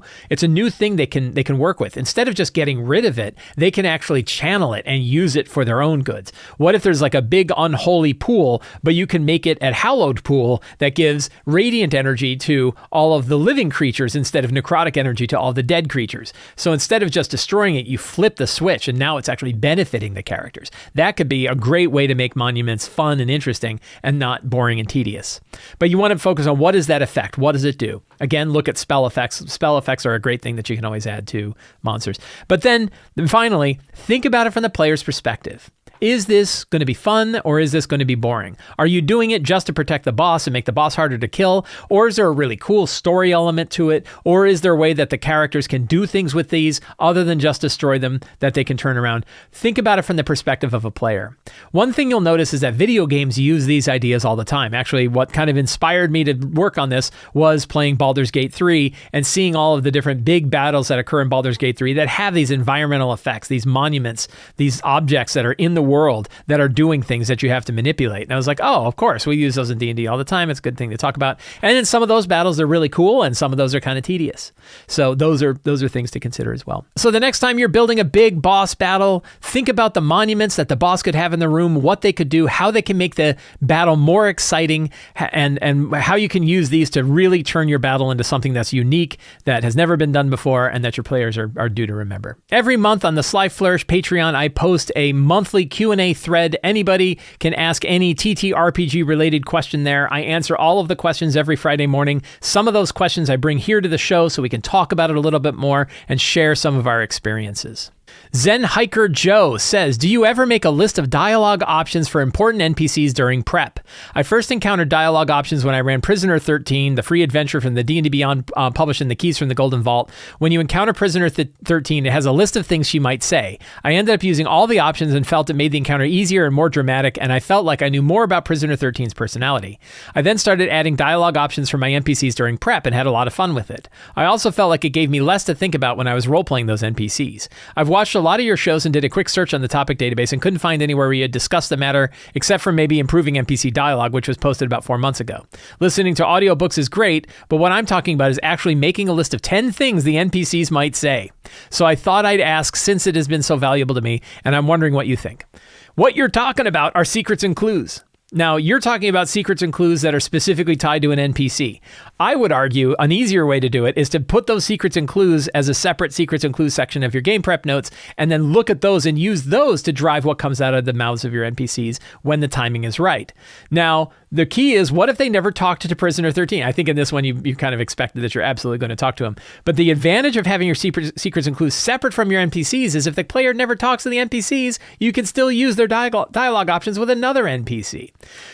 thing they can work with. Instead of just getting rid of it, they can actually channel it and use it for their own goods. What if there's like a big unholy pool, but you can make it a hallowed pool that gives radiant energy to all of the living creatures instead of necrotic energy to all the dead creatures. So instead of just destroying it, you flip the switch and now it's actually benefiting the characters. That could be a great way to make monuments fun and interesting and not boring and tedious. But you want to focus on what is that effect? What does it do? Again, look at spell effects. Spell effects are a great thing that you can always add to monsters. But then finally, think about it from the player's perspective. Is this going to be fun or is this going to be boring? Are you doing it just to protect the boss and make the boss harder to kill? Or is there a really cool story element to it? Or is there a way that the characters can do things with these other than just destroy them that they can turn around? Think about it from the perspective of a player. One thing you'll notice is that video games use these ideas all the time. Actually, what kind of inspired me to work on this was playing Baldur's Gate 3 and seeing all of the different big battles that occur in Baldur's Gate 3 that have these environmental effects, these monuments, these objects that are in the world that are doing things that you have to manipulate. And I was like, oh, of course, we use those in D&D all the time. It's a good thing to talk about. And in some of those battles, are really cool, and some of those are kind of tedious. So those are things to consider as well. So the next time you're building a big boss battle, think about the monuments that the boss could have in the room, what they could do, how they can make the battle more exciting, and how you can use these to really turn your battle into something that's unique, that has never been done before, and that your players are due to remember. Every month on the Sly Flourish Patreon, I post a monthly Q&A thread. Anybody can ask any TTRPG related question there. I answer all of the questions every Friday morning. Some of those questions I bring here to the show so we can talk about it a little bit more and share some of our experiences. Zen Hiker Joe says, do you ever make a list of dialogue options for important NPCs during prep? I first encountered dialogue options when I ran Prisoner 13, the free adventure from the D&D Beyond published in the Keys from the Golden Vault. When you encounter Prisoner 13, it has a list of things she might say. I ended up using all the options and felt it made the encounter easier and more dramatic, and I felt like I knew more about Prisoner 13's personality. I then started adding dialogue options for my NPCs during prep and had a lot of fun with it. I also felt like it gave me less to think about when I was role-playing those NPCs. I've watched watched a lot of your shows and did a quick search on the topic database and couldn't find anywhere where you had discussed the matter except for maybe improving NPC dialogue, which was posted about 4 months ago. Listening to audiobooks is great, but what I'm talking about is actually making a list of 10 things the NPCs might say. So I thought I'd ask since it has been so valuable to me, and I'm wondering what you think. What you're talking about are secrets and clues. Now, you're talking about secrets and clues that are specifically tied to an NPC. I would argue an easier way to do it is to put those secrets and clues as a separate secrets and clues section of your game prep notes, and then look at those and use those to drive what comes out of the mouths of your NPCs when the timing is right. Now, the key is, what if they never talked to Prisoner 13? I think in this one, you kind of expected that you're absolutely going to talk to him. But the advantage of having your secrets and clues separate from your NPCs is if the player never talks to the NPCs, you can still use their dialogue options with another NPC.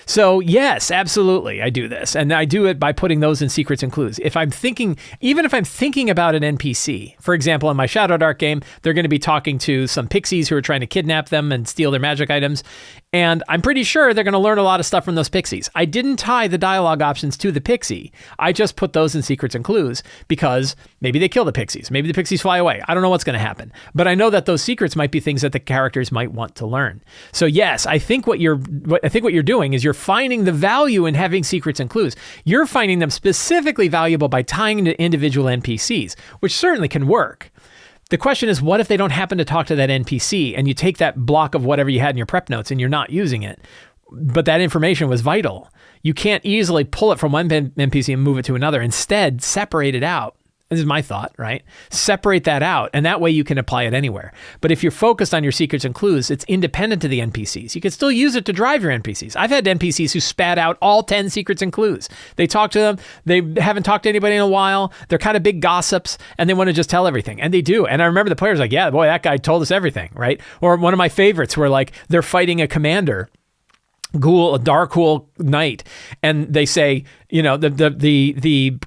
So yes, absolutely, I do this. And I do it by putting those in secrets and clues. Even if I'm thinking about an NPC, for example, in my Shadowdark game, they're going to be talking to some pixies who are trying to kidnap them and steal their magic items. And I'm pretty sure they're going to learn a lot of stuff from those pixies. I didn't tie the dialogue options to the pixie. I just put those in secrets and clues because maybe they kill the pixies. Maybe the pixies fly away. I don't know what's going to happen. But I know that those secrets might be things that the characters might want to learn. So yes, I think what you're doing is you're finding the value in having secrets and clues. You're finding them specifically valuable by tying to individual NPCs, which certainly can work. The question is, what if they don't happen to talk to that NPC and you take that block of whatever you had in your prep notes and you're not using it, but that information was vital? You can't easily pull it from one NPC and move it to another. Instead, separate it out. This is my thought, right? Separate that out, and that way you can apply it anywhere. But if you're focused on your secrets and clues, it's independent of the NPCs. You can still use it to drive your NPCs. I've had NPCs who spat out all 10 secrets and clues. They talk to them, they haven't talked to anybody in a while, they're kind of big gossips, and they want to just tell everything. And they do. And I remember the players like, yeah, boy, that guy told us everything, right? Or one of my favorites where like they're fighting a commander, a dark ghoul knight, and they say, you know, the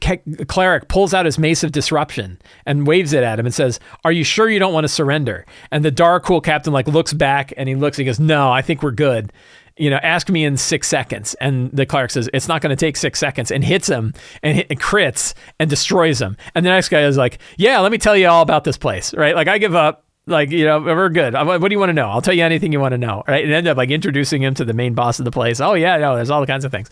cleric pulls out his mace of disruption and waves it at him and says, "Are you sure you don't want to surrender?" And the dark ghoul captain like looks back and he goes, "No, I think we're good. You know, ask me in 6 seconds." And the cleric says, "It's not going to take 6 seconds," and hits him and crits and destroys him. And the next guy is like, "Yeah, let me tell you all about this place," right? Like, I give up. Like, you know, we're good. What do you want to know? I'll tell you anything you want to know, right? And end up like introducing him to the main boss of the place. Oh yeah, no, there's all kinds of things.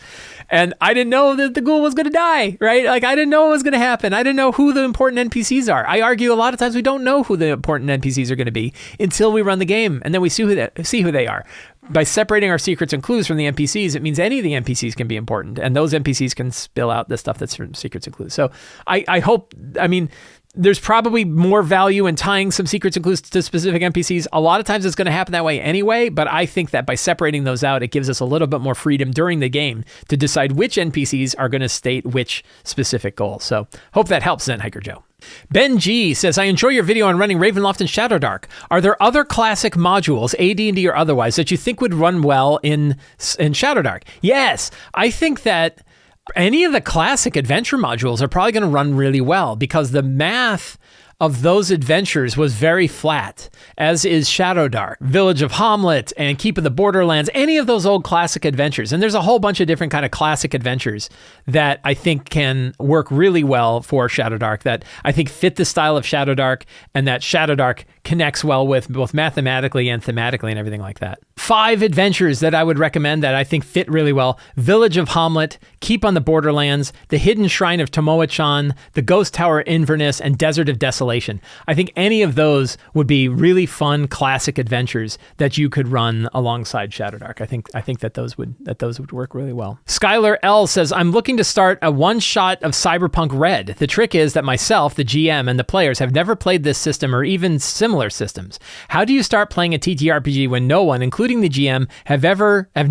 And I didn't know that the ghoul was going to die, right? Like, I didn't know what was going to happen. I didn't know who the important NPCs are. I argue a lot of times we don't know who the important NPCs are going to be until we run the game, and then we see who they are. By separating our secrets and clues from the NPCs, it means any of the NPCs can be important, and those NPCs can spill out the stuff that's from secrets and clues. So I mean, there's probably more value in tying some secrets and clues to specific NPCs. A lot of times it's going to happen that way anyway, but I think that by separating those out, it gives us a little bit more freedom during the game to decide which NPCs are going to state which specific goal. So hope that helps, Zen Hiker Joe. Ben G says, "I enjoy your video on running Ravenloft and Shadowdark. Are there other classic modules, AD&D or otherwise, that you think would run well in Shadowdark?" Yes, I think that any of the classic adventure modules are probably going to run really well because the math of those adventures was very flat, as is Shadowdark, Village of Hamlet, and Keep of the Borderlands, any of those old classic adventures. And there's a whole bunch of different kind of classic adventures that I think can work really well for Shadowdark, that I think fit the style of Shadowdark, and that Shadowdark connects well with both mathematically and thematically and everything like that. 5 adventures that I would recommend that I think fit really well: Village of Hamlet, Keep on the Borderlands, The Hidden Shrine of Tomoe-chan, The Ghost Tower Inverness, and Desert of Desolation. I think any of those would be really fun classic adventures that you could run alongside Shadowdark. I think that those would work really well. Skylar L says, "I'm looking to start a one-shot of Cyberpunk Red. The trick is that myself, the GM, and the players have never played this system or even similar systems. How do you start playing a TTRPG when no one, including the GM, have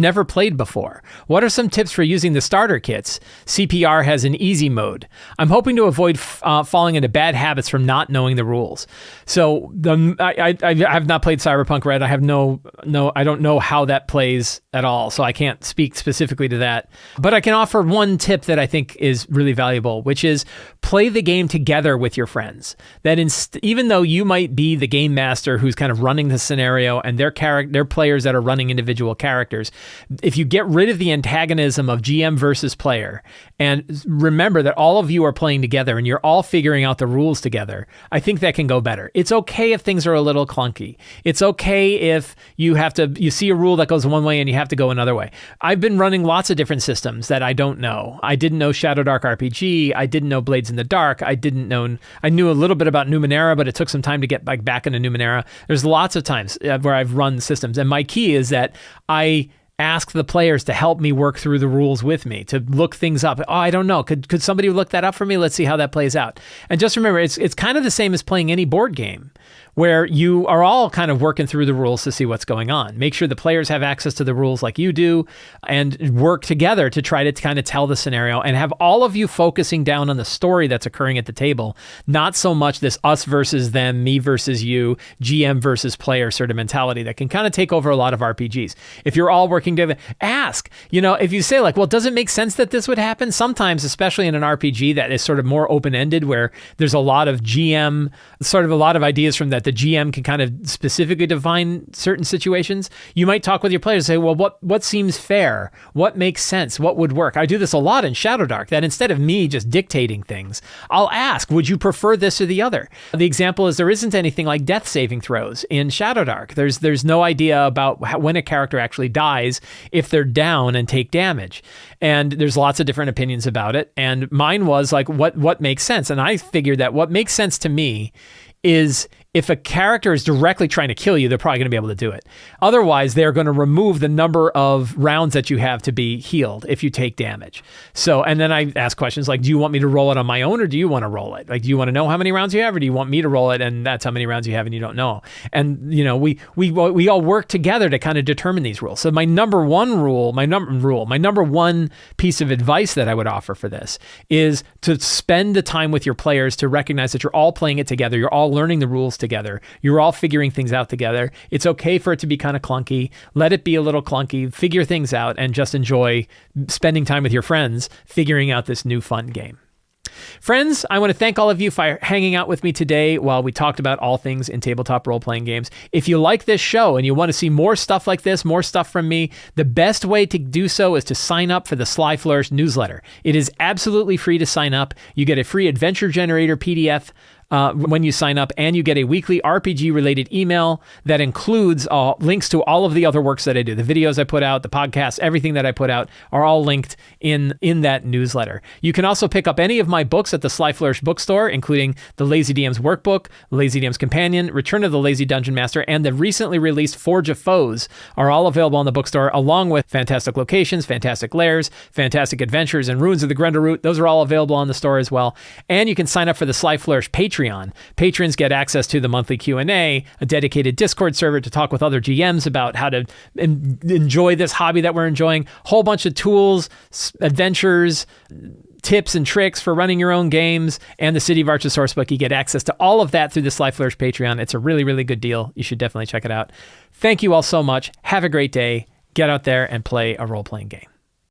never played before? What are some tips for using the starter kits? CPR has an easy mode. I'm hoping to avoid falling into bad habits from not knowing the rules." So I have not played Cyberpunk Red. I don't know how that plays at all, so I can't speak specifically to that. But I can offer one tip that I think is really valuable, which is play the game together with your friends. That even though you might be the game master who's kind of running the scenario and their players that are running individual characters, if you get rid of the antagonism of GM versus player and remember that all of you are playing together and you're all figuring out the rules together, I think that can go better. It's okay if things are a little clunky. It's okay if you see a rule that goes one way and you have to go another way. I've been running lots of different systems that I don't know. I didn't know Shadowdark RPG. I didn't know Blades in the Dark. I knew a little bit about Numenera, but it took some time to get back into Numenera. There's lots of times where I've run systems, and my key is that I ask the players to help me work through the rules with me, to look things up. Oh, I don't know. Could somebody look that up for me? Let's see how that plays out. And just remember, it's kind of the same as playing any board game, where you are all kind of working through the rules to see what's going on. Make sure the players have access to the rules like you do, and work together to try to kind of tell the scenario, and have all of you focusing down on the story that's occurring at the table, not so much this us versus them, me versus you, GM versus player sort of mentality that can kind of take over a lot of RPGs. If you're all working together, ask. If you say like, well, does it make sense that this would happen? Sometimes, especially in an RPG that is sort of more open-ended, where there's a lot of GM, sort of a lot of ideas from that the GM can kind of specifically define certain situations. You might talk with your players and say, well, what seems fair? What makes sense? What would work? I do this a lot in Shadowdark, that instead of me just dictating things, I'll ask, would you prefer this or the other? The example is there isn't anything like death saving throws in Shadowdark. There's no idea about when a character actually dies if they're down and take damage. And there's lots of different opinions about it. And mine was like, what makes sense? And I figured that what makes sense to me is if a character is directly trying to kill you, they're probably going to be able to do it. Otherwise, they're going to remove the number of rounds that you have to be healed if you take damage. So, and then I ask questions like, do you want me to roll it on my own, or do you want to roll it? Like, do you want to know how many rounds you have, or do you want me to roll it and that's how many rounds you have and you don't know? And, we all work together to kind of determine these rules. So my number one piece of advice that I would offer for this is to spend the time with your players to recognize that you're all playing it together. You're all learning the rules together. You're all figuring things out together. It's okay for it to be kind of clunky. Let it be a little clunky. Figure things out and just enjoy spending time with your friends figuring out this new fun game. Friends, I want to thank all of you for hanging out with me today while we talked about all things in tabletop role-playing games. If you like this show and you want to see more stuff like this, more stuff from me, the best way to do so is to sign up for the Sly Flourish newsletter. It is absolutely free to sign up. You get a free adventure generator PDF when you sign up, and you get a weekly RPG-related email that includes links to all of the other works that I do. The videos I put out, the podcasts, everything that I put out are all linked in that newsletter. You can also pick up any of my books at the Sly Flourish bookstore, including the Lazy DM's Workbook, Lazy DM's Companion, Return of the Lazy Dungeon Master, and the recently released Forge of Foes are all available on the bookstore, along with Fantastic Locations, Fantastic Lairs, Fantastic Adventures, and Ruins of the Grendel Root. Those are all available on the store as well. And you can sign up for the Sly Flourish Patreon. Patrons get access to the monthly Q&A, a dedicated Discord server to talk with other GMs about how to enjoy this hobby that we're enjoying, whole bunch of tools, adventures, tips and tricks for running your own games, and the City of Arches sourcebook. You get access to all of that through the Sly Flourish Patreon. It's a really, really good deal. You should definitely check it out. Thank you all so much. Have a great day. Get out there and play a role-playing game.